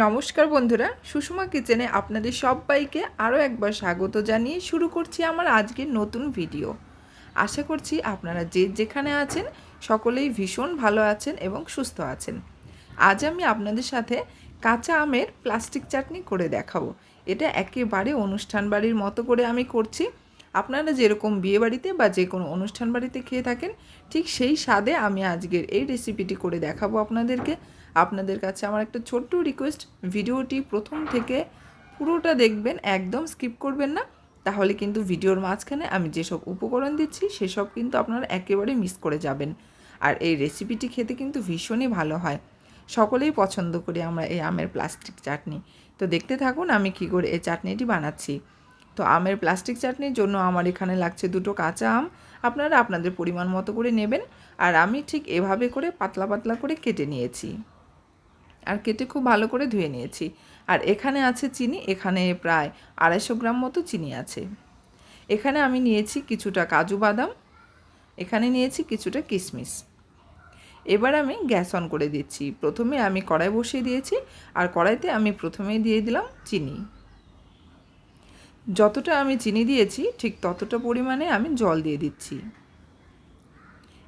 নমস্কার বন্ধুরা, সুষমা কিচেনে আপনাদের সবাইকে আরও একবার স্বাগত জানিয়ে শুরু করছি আমার আজকের নতুন ভিডিও। আশা করছি আপনারা যে যেখানে আছেন সকলেই ভীষণ ভালো আছেন এবং সুস্থ আছেন। আজ আমি আপনাদের সাথে কাঁচা আমের প্লাস্টিক চাটনি করে দেখাবো। এটা একেবারে অনুষ্ঠান বাড়ির মতো করে আমি করছি। আপনারা যেরকম বিয়েবাড়িতে বা যে কোনো অনুষ্ঠান বাড়িতে খেয়ে থাকেন ঠিক সেই স্বাদে আমি আজকের এই রেসিপিটি করে দেখাবো আপনাদেরকে। আপনাদের কাছে আমার একটা ছোট্ট রিকোয়েস্ট, ভিডিওটি প্রথম থেকে পুরোটা দেখবেন, একদম স্কিপ করবেন না, তাহলে কিন্তু ভিডিওর মাঝখানে আমি যেসব উপকরণ দিচ্ছি সেসব কিন্তু আপনারা একেবারে মিস করে যাবেন। আর এই রেসিপিটি খেতে কিন্তু ভীষণই ভালো হয়, সকলেই পছন্দ করি আমরা এই আমের প্লাস্টিক চাটনি। তো দেখতে থাকুন আমি কী করে এই চাটনিটি বানাচ্ছি। তো আমের প্লাস্টিক চাটনির জন্য আমার এখানে লাগছে 2টো কাঁচা আম। আপনারা আপনাদের পরিমাণ মতো করে নেবেন। আর আমি ঠিক এভাবে করে পাতলা পাতলা করে কেটে নিয়েছি, আর কেটে খুব ভালো করে ধুয়ে নিয়েছি। আর এখানে আছে চিনি, এখানে প্রায় 250 গ্রাম মতো চিনি আছে। এখানে আমি নিয়েছি কিছুটা কাজু বাদাম, এখানে নিয়েছি কিছুটা কিশমিশ। এবার আমি গ্যাস অন করে দিচ্ছি। প্রথমে আমি কড়াই বসিয়ে দিয়েছি, আর কড়াইতে আমি প্রথমেই দিয়ে দিলাম চিনি। যতটা আমি চিনি দিয়েছি ঠিক ততটা পরিমাণে আমি জল দিয়ে দিচ্ছি।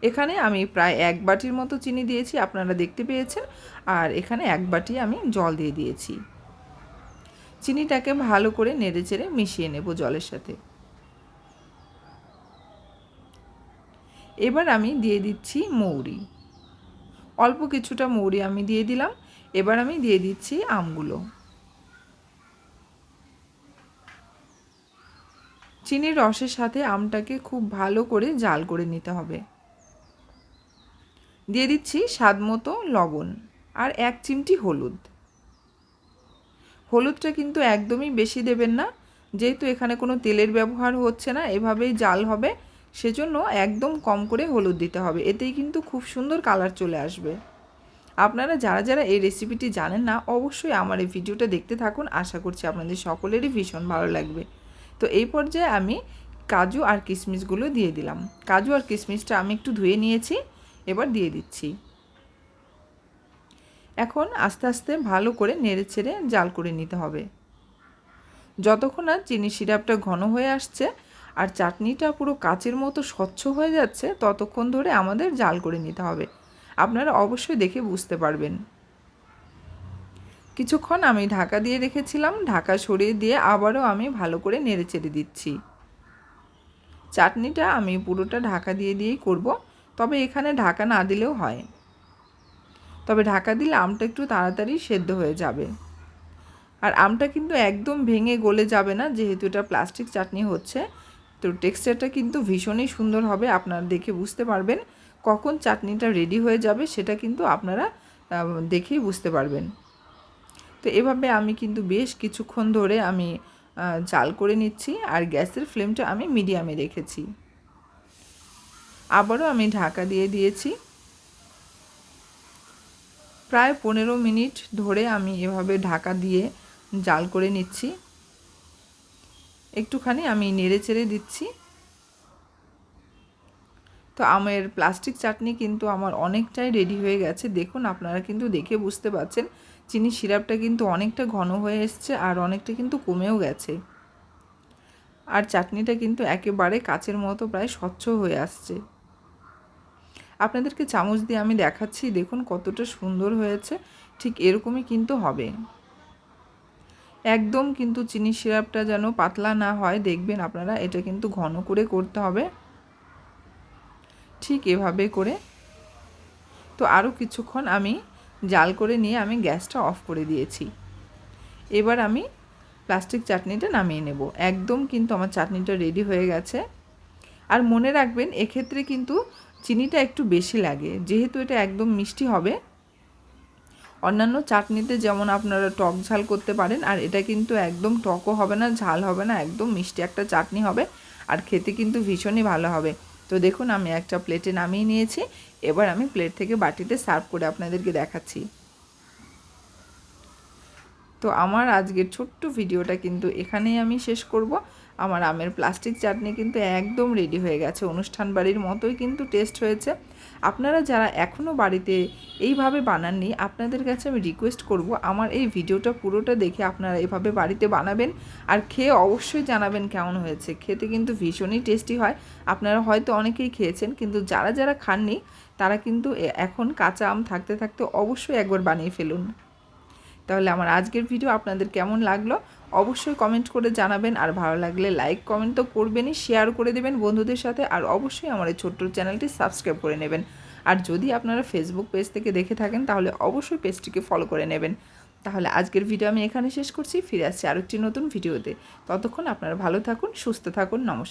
এখানে আমি প্রায় 1 বাটির মতো চিনি দিয়েছি, আপনারা দেখতে পেয়েছেন। আর এখানে 1 বাটি আমি জল দিয়ে দিয়েছি। চিনিটাকে ভালো করে নেড়েচেড়ে মিশিয়ে নেব জলের সাথে। এবার আমি দিয়ে দিচ্ছি মৌরি, অল্প কিছুটা মৌরি আমি দিয়ে দিলাম। এবার আমি দিয়ে দিচ্ছি আমগুলো। চিনির রসের সাথে আমটাকে খুব ভালো করে জাল করে নিতে হবে। দিয়ে দিচ্ছি স্বাদ মতো লবণ আর 1 চিমটি হলুদ। হলুদটা কিন্তু একদমই বেশি দেবেন না, যেহেতু এখানে কোনো তেলের ব্যবহার হচ্ছে না, এভাবেই জাল হবে, সেজন্য একদম কম করে হলুদ দিতে হবে। এতেই কিন্তু খুব সুন্দর কালার চলে আসবে। আপনারা যারা যারা এই রেসিপিটি জানেন না অবশ্যই আমার এই ভিডিওটা দেখতে থাকুন, আশা করছি আপনাদের সকলেরই ভীষণ ভালো লাগবে। তো এই পর্যায়ে আমি কাজু আর কিশমিশগুলো দিয়ে দিলাম। কাজু আর কিশমিশটা আমি একটু ধুয়ে নিয়েছি, এবার দিয়ে দিচ্ছি। এখন আস্তে আস্তে ভালো করে নেড়েচেড়ে জাল করে নিতে হবে, যতক্ষণ না চিনি সিরাপটা ঘন হয়ে আসছে আর চাটনিটা পুরো কাচের মতো স্বচ্ছ হয়ে যাচ্ছে ততক্ষণ ধরে আমাদের জাল করে নিতে হবে। আপনারা অবশ্যই দেখে বুঝতে পারবেন। কিছুক্ষণ আমি ঢাকা দিয়ে রেখেছিলাম, ঢাকা সরিয়ে দিয়ে আবারও আমি ভালো করে নেড়েচেড়ে দিচ্ছি। চাটনিটা আমি পুরোটা ঢাকা দিয়েই করব, তবে এখানে ঢাকা না দিলেও হয়, তবে ঢাকা দিলে আমটা একটু তাড়াতাড়ি সেদ্ধ হয়ে যাবে। আর আমটা কিন্তু একদম ভেঙে গলে যাবে না, যেহেতু এটা প্লাস্টিক চাটনি হচ্ছে। তো টেক্সচারটা কিন্তু ভীষণই সুন্দর হবে, আপনারা দেখে বুঝতে পারবেন। কখন চাটনিটা রেডি হয়ে যাবে সেটা কিন্তু আপনারা দেখেই বুঝতে পারবেন। তো এভাবে আমি কিন্তু বেশ কিছুক্ষণ ধরে আমি জাল করে নিচ্ছি, আর গ্যাসের ফ্লেমটা আমি মিডিয়ামে রেখেছি। আবারও আমি ঢাকা দিয়ে দিয়েছি। প্রায় 15 মিনিট ধরে আমি এভাবে ঢাকা দিয়ে জাল করে নিচ্ছি। একটুখানি আমি নেড়েচেড়ে দিচ্ছি। তো আমের প্লাস্টিক চাটনি কিন্তু আমার অনেকটাই রেডি হয়ে গেছে। দেখুন, আপনারা কিন্তু দেখে বুঝতে পারছেন চিনি সিরাপটা কিন্তু অনেকটা ঘন হয়ে এসছে, আর অনেকটা কিন্তু কমেও গেছে। আর চাটনিটা কিন্তু একেবারে কাচের মতো প্রায় স্বচ্ছ হয়ে আসছে। আপনাদেরকে চামচ দিয়ে আমি দেখাচ্ছি, দেখুন কতটা সুন্দর হয়েছে। ঠিক এরকমই কিন্তু হবে। একদম কিন্তু চিনি সিরাপটা যেন পাতলা না হয়, দেখবেন আপনারা, এটা কিন্তু ঘন করে করতে হবে, ঠিক এভাবে করে। তো আরও কিছুক্ষণ আমি জাল করে নিয়ে আমি গ্যাসটা অফ করে দিয়েছি। এবার আমি প্লাস্টিক চাটনিটা নামিয়ে নেব। একদম কিন্তু আমার চাটনিটা রেডি হয়ে গেছে। আর মনে রাখবেন, এক্ষেত্রে কিন্তু চিনিটা একটু বেশি লাগে, যেহেতু এটা একদম মিষ্টি হবে। অন্যান্য চাটনিতে যেমন আপনারা টক ঝাল করতে পারেন, আর এটা কিন্তু একদম টকও হবে না, ঝাল হবে না, একদম মিষ্টি একটা চাটনি হবে, আর খেতে কিন্তু ভীষণই ভালো হবে। তো দেখুন, আমি একটা প্লেটে নামিয়ে নিয়েছি। এবার আমি প্লেট থেকে বাটিতে সার্ভ করে আপনাদেরকে দেখাচ্ছি। তো আমার আজকের ছোট্ট ভিডিওটা কিন্তু এখানেই আমি শেষ করব। আমার আমের প্লাস্টিক চাটনি কিন্তু একদম রেডি হয়ে গেছে, অনুষ্ঠান বাড়ির মতোই কিন্তু টেস্ট হয়েছে। আপনারা যারা এখনও বাড়িতে এইভাবে বানাননি, আপনাদের কাছে আমি রিকোয়েস্ট করব আমার এই ভিডিওটা পুরোটা দেখে আপনারা এভাবে বাড়িতে বানাবেন আর খেয়ে অবশ্যই জানাবেন কেমন হয়েছে। খেতে কিন্তু ভীষণই টেস্টি হয়। আপনারা হয়তো অনেকেই খেয়েছেন, কিন্তু যারা যারা খাননি তারা কিন্তু এখন কাঁচা আম থাকতে থাকতে অবশ্যই একবার বানিয়ে ফেলুন। তাহলে আমার আজকের ভিডিও আপনাদের কেমন লাগলো অবশ্যই কমেন্ট করে জানাবেন, আর ভালো লাগলে লাইক কমেন্ট তো করবেনই, শেয়ার করে দেবেন বন্ধুদের সাথে, আর অবশ্যই আমার এই ছোট্ট চ্যানেলটি সাবস্ক্রাইব করে নেবেন। আর যদি আপনারা ফেসবুক পেজ থেকে দেখে থাকেন তাহলে অবশ্যই পেজটিকে ফলো করে নেবেন। তাহলে আজকের ভিডিও আমি এখানে শেষ করছি, ফিরে আসছি আরেকটি নতুন ভিডিওতে। ততক্ষণ আপনারা ভালো থাকুন, সুস্থ থাকুন, নমস্কার।